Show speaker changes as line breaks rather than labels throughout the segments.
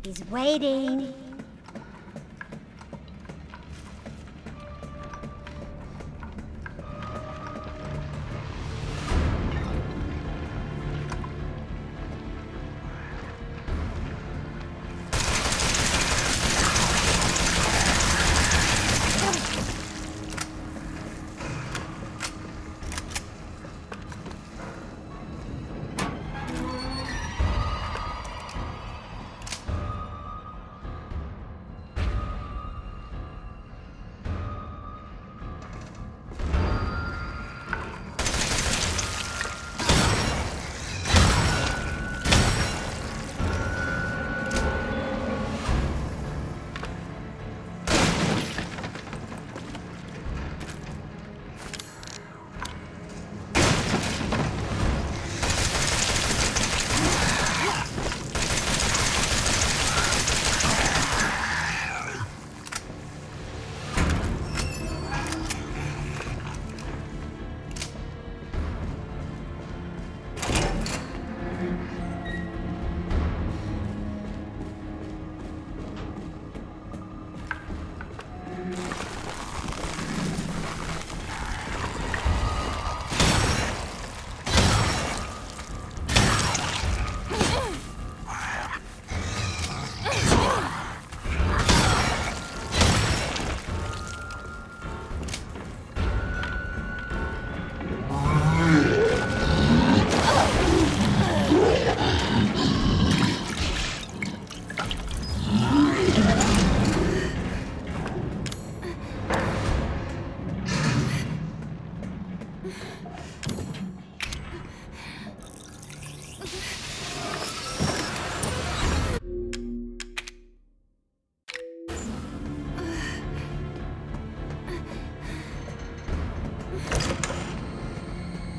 He's waiting.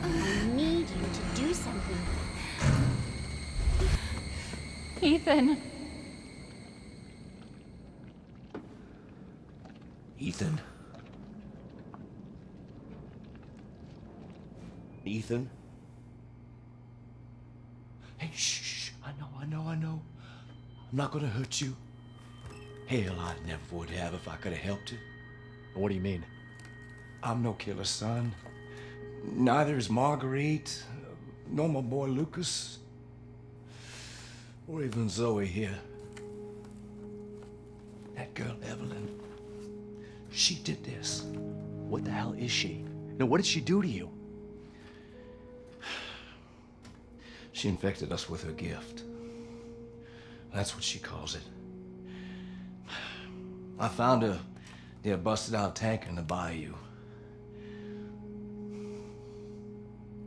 I need you to do something.
Ethan.
Ethan? Ethan? Hey, shh, I know. I'm not gonna hurt you. Hell, I never would have if I could have helped you.
What do you mean?
I'm no killer, son. Neither is Marguerite, nor my boy Lucas, or even Zoe here. That girl, Evelyn, she did this.
What the hell is she? No, what did she do to you?
She infected us with her gift. That's what she calls it. I found her near a busted out tanker in the bayou.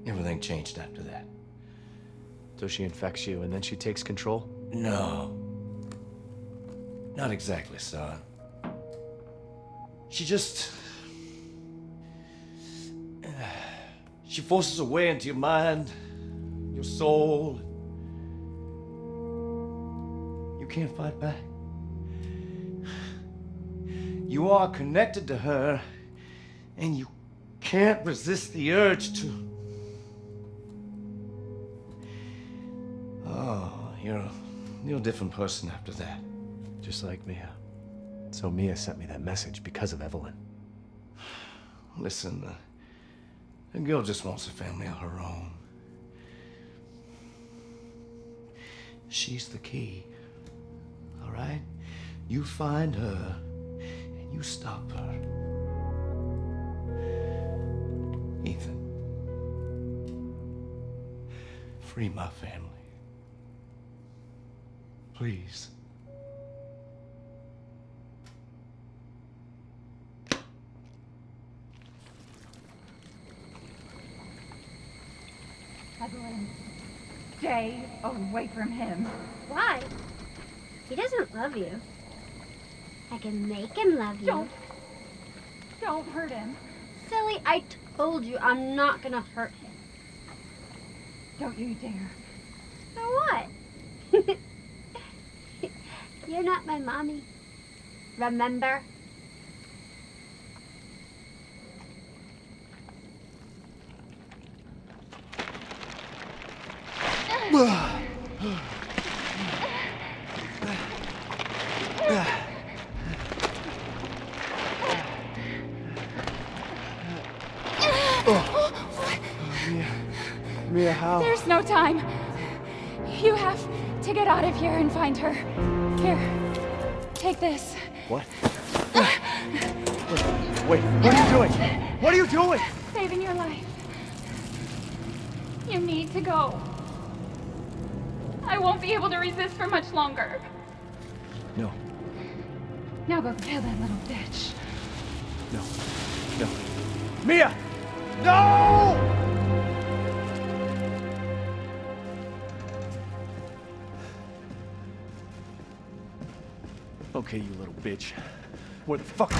Everything changed after that.
So she infects you and then she takes control?
No. Not exactly, son. She just... She forces her way into your mind, your soul. You can't fight back. You are connected to her, and you can't resist the urge to... Oh, you're a different person after that.
Just like Mia. So Mia sent me that message because of Evelyn.
Listen, the girl just wants a family of her own. She's the key, all right? You find her, and you stop her. Ethan, free my family. Please.
Evelyn, stay away from him.
Why? He doesn't love you. I can make him love you.
Don't hurt him.
Silly, I told you I'm not gonna hurt him.
Don't you dare.
So what? You're not my mommy. Remember?
Mia, how?
There's no time. You have to get out of here and find her. Here, take this.
What? Wait, what are you doing? What are you doing?
Saving your life. You need to go. I won't be able to resist for much longer.
No,
Now go kill that little bitch.
no, no. Mia! No! Okay, you little bitch. Where the fuck?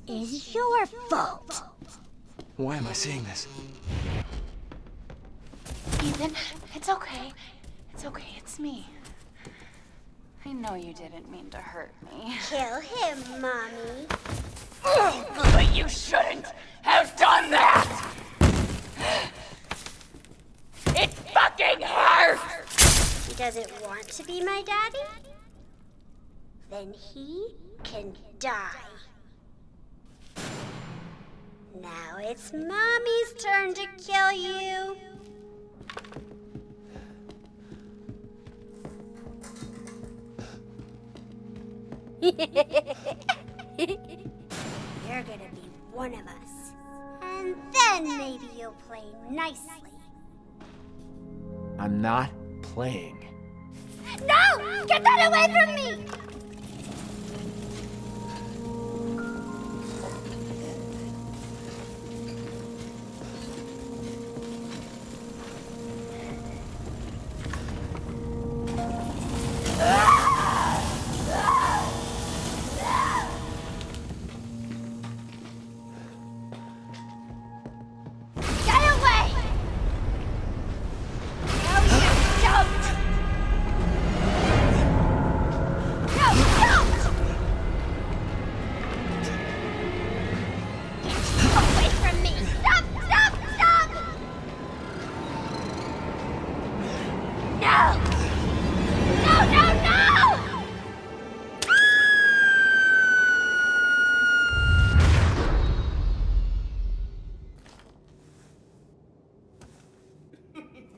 is your fault.
Why am I seeing this?
Ethan, it's okay. It's okay, it's me. I know you didn't mean to hurt me.
Kill him, Mommy.
But you shouldn't have done that! It fucking hurts!
He doesn't want to be my daddy? Then he can die. Now it's Mommy's turn to kill you. You're gonna be one of us. And then maybe you'll play nicely.
I'm not playing.
No! Get that away from me!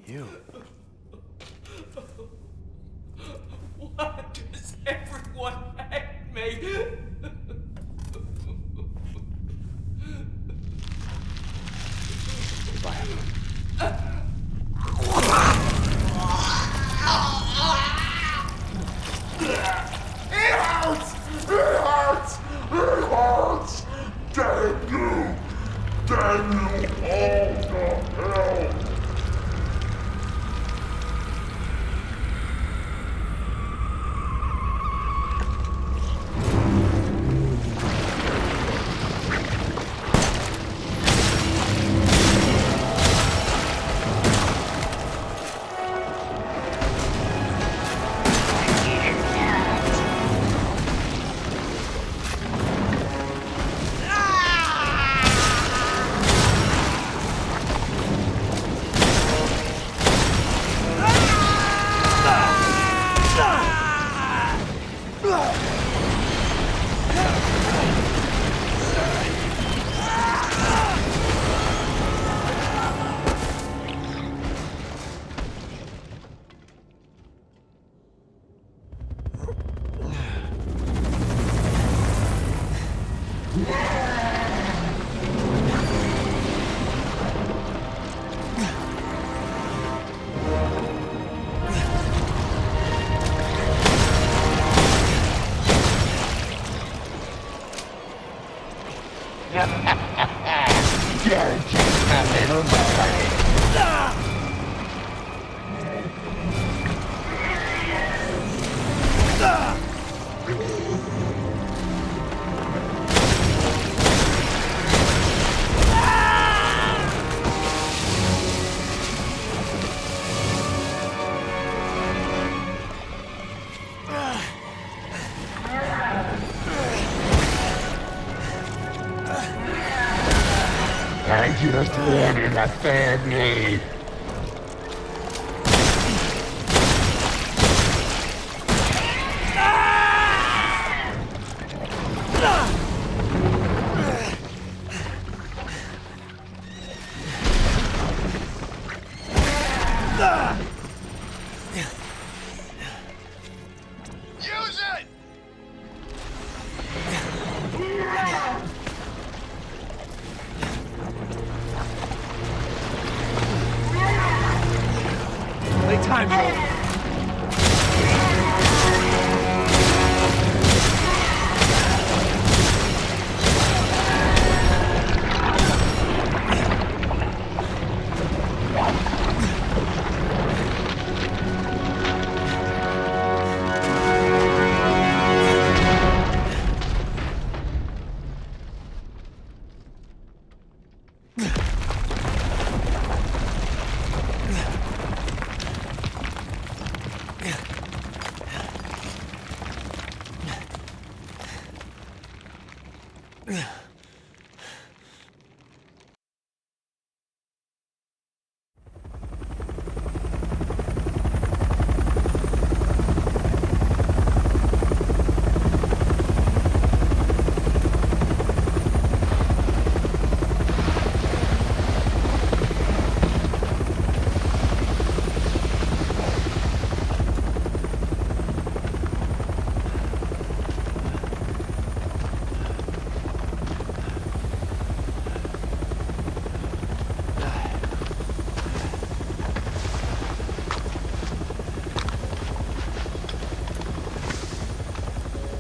You.
Why does everyone hate me?
Goodbye, Evelyn.
It hurts! It hurts! It hurts! Damn you! Damn you all to hell! I just wanted a family.
Use it!
Playtime, Joel.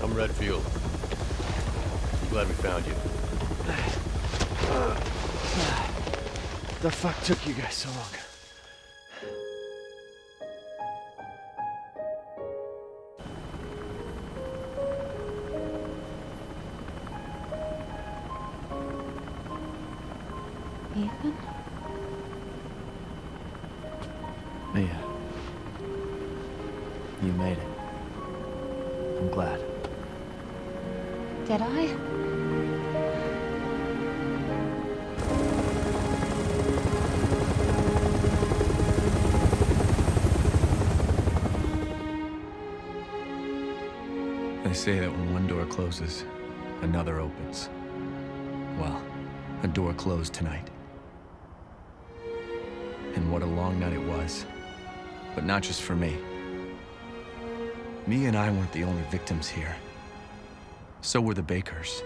I'm Redfield. I'm glad we found you.
The fuck took you guys so long?
Ethan?
Mia. You made it. I'm glad.
Did I?
They say that when one door closes, another opens. Well, a door closed tonight. And what a long night it was. But not just for me. Mia and I weren't the only victims here. So were the Bakers.